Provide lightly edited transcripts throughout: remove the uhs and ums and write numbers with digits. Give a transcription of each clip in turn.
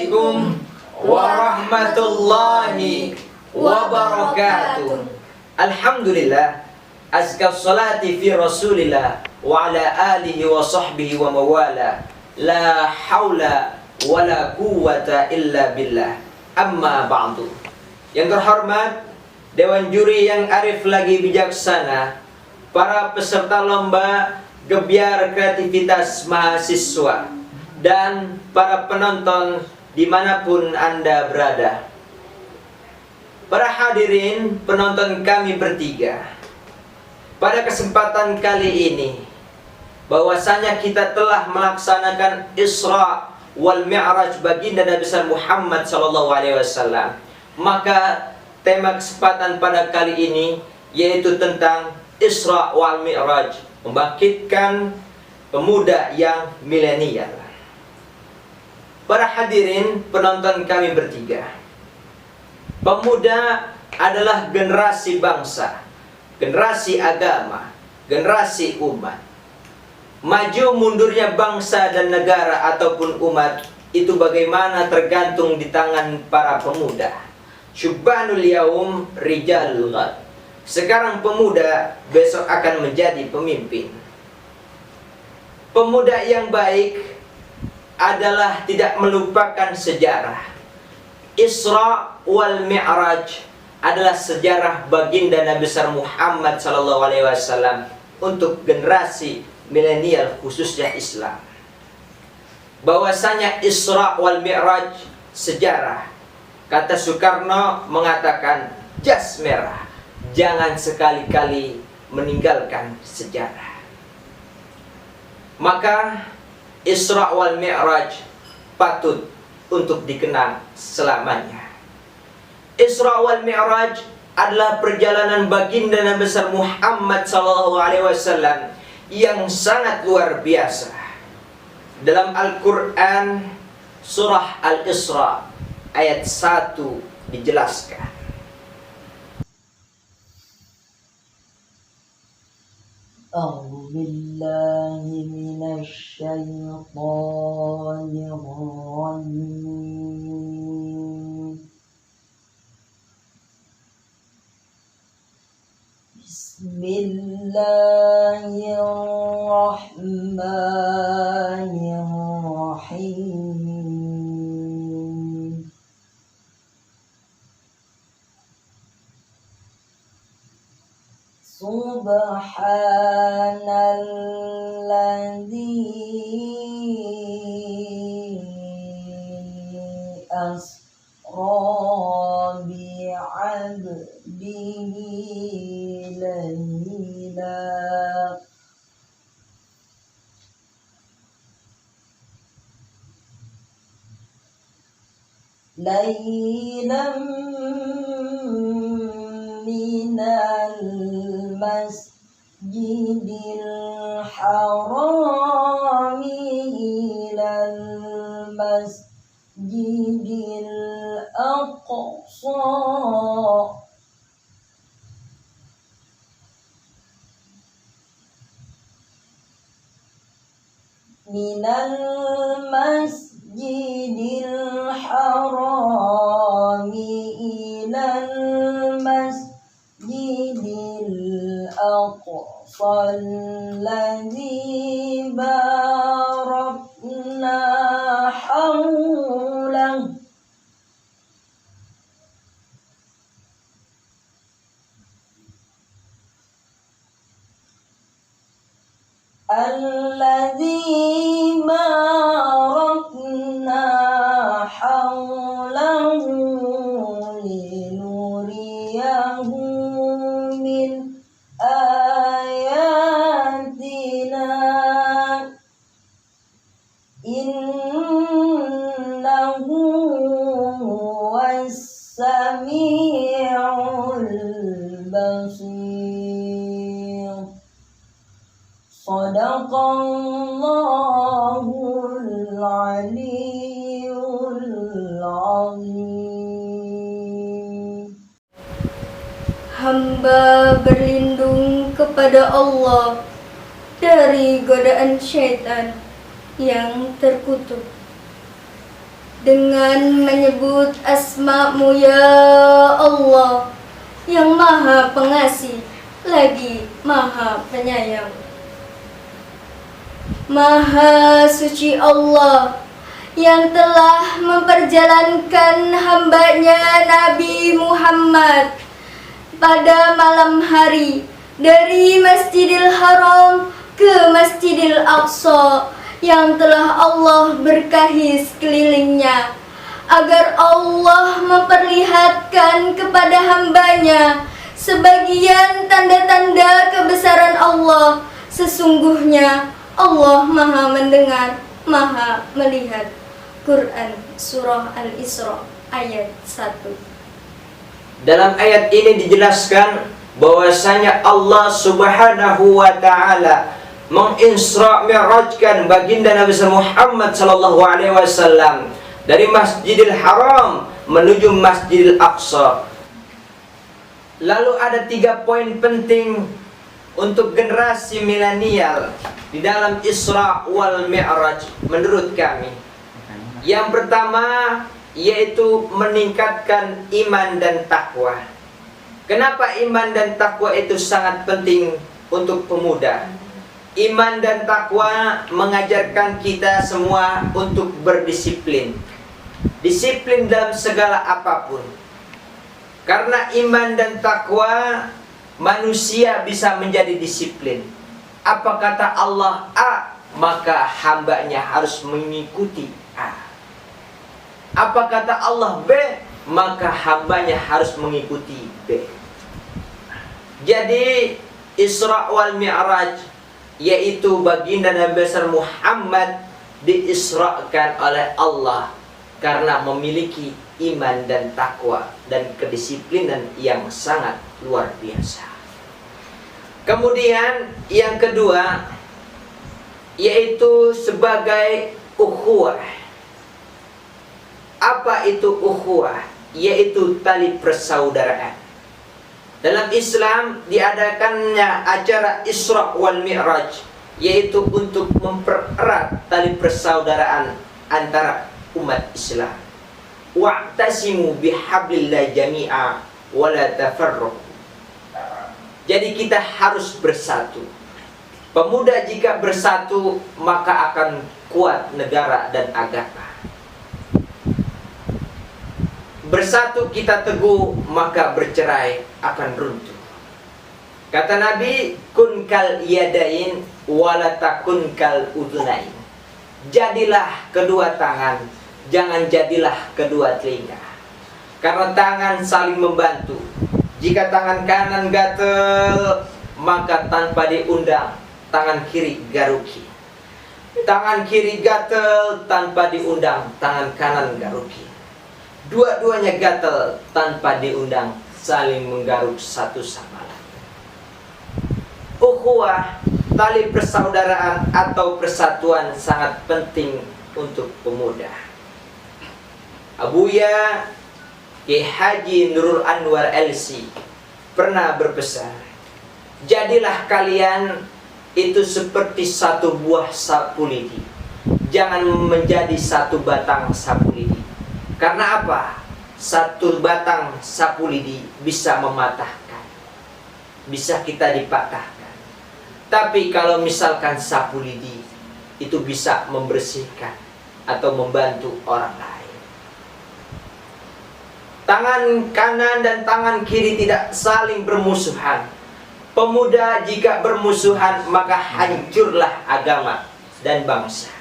Assalamualaikum warahmatullahi wabarakatuh. Alhamdulillah, azka salati fi rasulillah wa ala alihi wa sahbihi wa mawala. La hawla wa la quwwata illa billah. Amma ba'du. Yang terhormat Dewan Juri yang arif lagi bijaksana, para peserta lomba Gebiar Kreativitas Mahasiswa, dan para penonton dimanapun Anda berada. Para hadirin penonton kami bertiga, pada kesempatan kali ini bahwasanya kita telah melaksanakan Isra wal Mi'raj baginda Nabi besar Muhammad SAW. Maka tema kesempatan pada kali ini yaitu tentang Isra wal Mi'raj, membangkitkan pemuda yang milenial. Para hadirin penonton kami bertiga, pemuda adalah generasi bangsa, generasi agama, generasi umat. Maju mundurnya bangsa dan negara ataupun umat itu bagaimana tergantung di tangan para pemuda. Syubbanul yaum rijalul ghad. Sekarang pemuda, besok akan menjadi pemimpin. Pemuda yang baik adalah tidak melupakan sejarah. Isra wal Mi'raj adalah sejarah baginda Nabi besar Muhammad SAW untuk generasi milenial khususnya Islam. Bahwasanya Isra wal Mi'raj sejarah. Kata Soekarno mengatakan, jas merah, jangan sekali-kali meninggalkan sejarah. Maka Isra wal Mi'raj patut untuk dikenang selamanya. Isra wal Mi'raj adalah perjalanan baginda Nabi besar Muhammad SAW yang sangat luar biasa. Dalam Al-Quran surah Al-Isra ayat 1 dijelaskan, أعوذ بالله من الشيطان الرجيم بسم الله الرحمن الرحيم Subhanalladzi asra bi'abdihi laylan minal masjidil harami ilal masjidil aqsa minal masjidil harami ilal masjidil aqsa alladzi barakna hawlahu alladzi barakna hawlahu linuriyahu min ayatina innahu huwas sami'ul basir. Shadaqallahul aliyyul azim. Hamba berlindung kepada Allah dari godaan syaitan yang terkutuk. dengan menyebut asma-Mu ya Allah, yang Maha Pengasih lagi Maha Penyayang. Maha suci Allah yang telah memperjalankan hambanya Nabi Muhammad pada malam hari dari Masjidil Haram ke Masjidil Aqsa yang telah Allah berkahi sekelilingnya, agar Allah memperlihatkan kepada hambanya sebagian tanda-tanda kebesaran Allah. Sesungguhnya Allah Maha Mendengar, Maha Melihat. Quran Surah Al-Isra ayat 1. Dalam ayat ini dijelaskan bahwasanya Allah Subhanahu wa taala mengisra mi'rajkan baginda Nabi Muhammad sallallahu alaihi wasallam dari Masjidil Haram menuju Masjidil Aqsa. Lalu ada 3 poin penting untuk generasi milenial di dalam Isra wal Mi'raj menurut kami. Yang pertama yaitu meningkatkan iman dan takwa. Kenapa iman dan takwa itu sangat penting untuk pemuda? Iman dan takwa mengajarkan kita semua untuk berdisiplin. Disiplin dalam segala apapun. Karena iman dan takwa, manusia bisa menjadi disiplin. Apa kata Allah A, maka hambanya harus mengikuti A. Apa kata Allah B, maka hambanya harus mengikuti B. Jadi Isra wal Mi'raj, yaitu baginda Nabi besar Muhammad diisrakan oleh Allah karena memiliki iman dan takwa dan kedisiplinan yang sangat luar biasa. Kemudian yang kedua yaitu sebagai ukhuwah. Apa itu ukhuwah? Yaitu tali persaudaraan. Dalam Islam diadakannya acara Isra wal Mi'raj, yaitu untuk mempererat tali persaudaraan antara umat Islam. Wa'tasimu bihablillah jami'a wa la tafarraqu. Jadi kita harus bersatu. Pemuda jika bersatu maka akan kuat negara dan agama. Bersatu kita teguh, maka bercerai akan runtuh. Kata Nabi, kun kal yadain wala takun kal udunain. Jadilah kedua tangan, jangan jadilah kedua telinga. Karena tangan saling membantu. Jika tangan kanan gatel, maka tanpa diundang, tangan kiri garuki. Tangan kiri gatel, tanpa diundang, tangan kanan garuki. Dua-duanya gatal tanpa diundang, saling menggaruk satu sama lain. Ukhuwah, tali persaudaraan atau persatuan sangat penting untuk pemuda. Abuya Ki Haji Nurul Anwar LC pernah berpesan, jadilah kalian itu seperti satu buah sapu lidi, jangan menjadi satu batang sapu lidi. Karena apa? Satu batang sapu lidi bisa mematahkan, bisa kita dipatahkan. Tapi kalau misalkan sapu lidi itu bisa membersihkan atau membantu orang lain. Tangan kanan dan tangan kiri tidak saling bermusuhan. Pemuda jika bermusuhan maka hancurlah agama dan bangsa.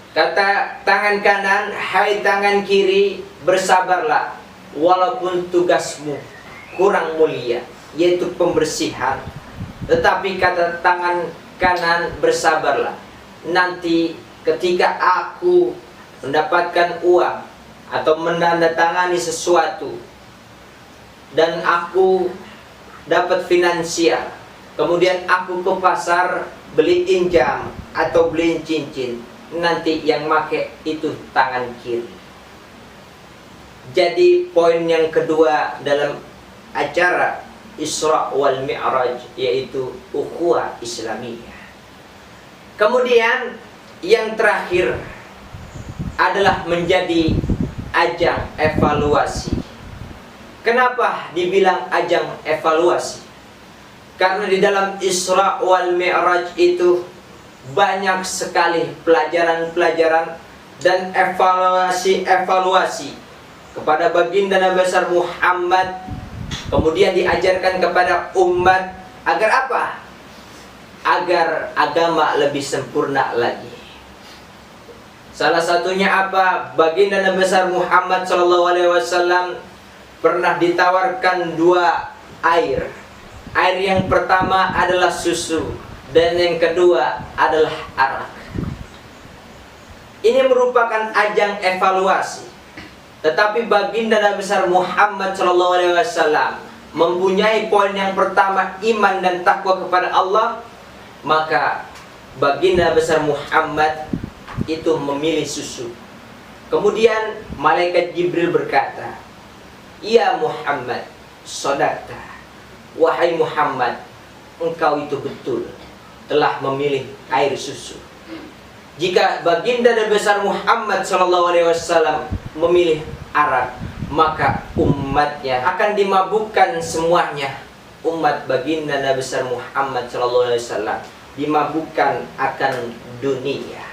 Kata tangan kanan, hai tangan kiri, bersabarlah walaupun tugasmu kurang mulia, yaitu pembersihan. Tetapi kata tangan kanan, bersabarlah. Nanti ketika aku mendapatkan uang atau menandatangani sesuatu dan aku dapat finansial, kemudian aku ke pasar beli injam atau beli cincin, nanti yang make itu tangan kiri. Jadi poin yang kedua dalam acara Isra wal Mi'raj yaitu ukhuwah Islamiyah. Kemudian yang terakhir adalah menjadi ajang evaluasi. Kenapa dibilang ajang evaluasi? Karena di dalam Isra wal Mi'raj itu banyak sekali pelajaran-pelajaran dan evaluasi-evaluasi kepada baginda Nabi besar Muhammad, kemudian diajarkan kepada umat agar apa? Agar agama lebih sempurna lagi. Salah satunya apa? Baginda Nabi besar Muhammad SAW pernah ditawarkan dua air. Air yang pertama adalah susu dan yang kedua adalah arak. Ini merupakan ajang evaluasi. Tetapi baginda Nabi besar Muhammad SAW mempunyai poin yang pertama, iman dan takwa kepada Allah. Maka baginda besar Muhammad itu memilih susu. Kemudian malaikat Jibril berkata, "Ya Muhammad, sodakta. Wahai Muhammad, engkau itu betul telah memilih air susu." Jika baginda Nabi besar Muhammad SAW memilih arak, maka umatnya akan dimabukkan semuanya. Umat baginda Nabi besar Muhammad SAW dimabukkan akan dunia.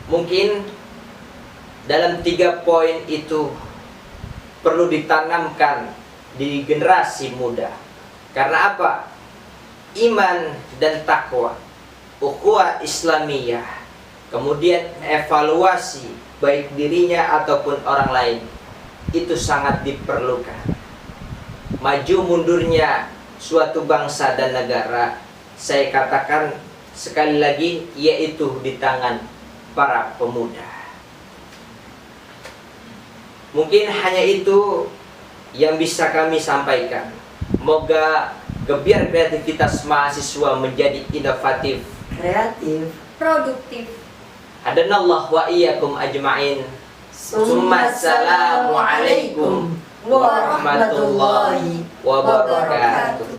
Mungkin dalam 3 poin itu perlu ditanamkan di generasi muda. Karena apa? Iman dan takwa, ukhuwah Islamiyah, kemudian evaluasi baik dirinya ataupun orang lain, itu sangat diperlukan. Maju mundurnya suatu bangsa dan negara, saya katakan sekali lagi, yaitu di tangan para pemuda. Mungkin hanya itu yang bisa kami sampaikan. Moga gebiar kreativitas mahasiswa menjadi inovatif, kreatif, produktif. Hadanallah wa iyyakum ajma'in. Assalamualaikum warahmatullahi wabarakatuh.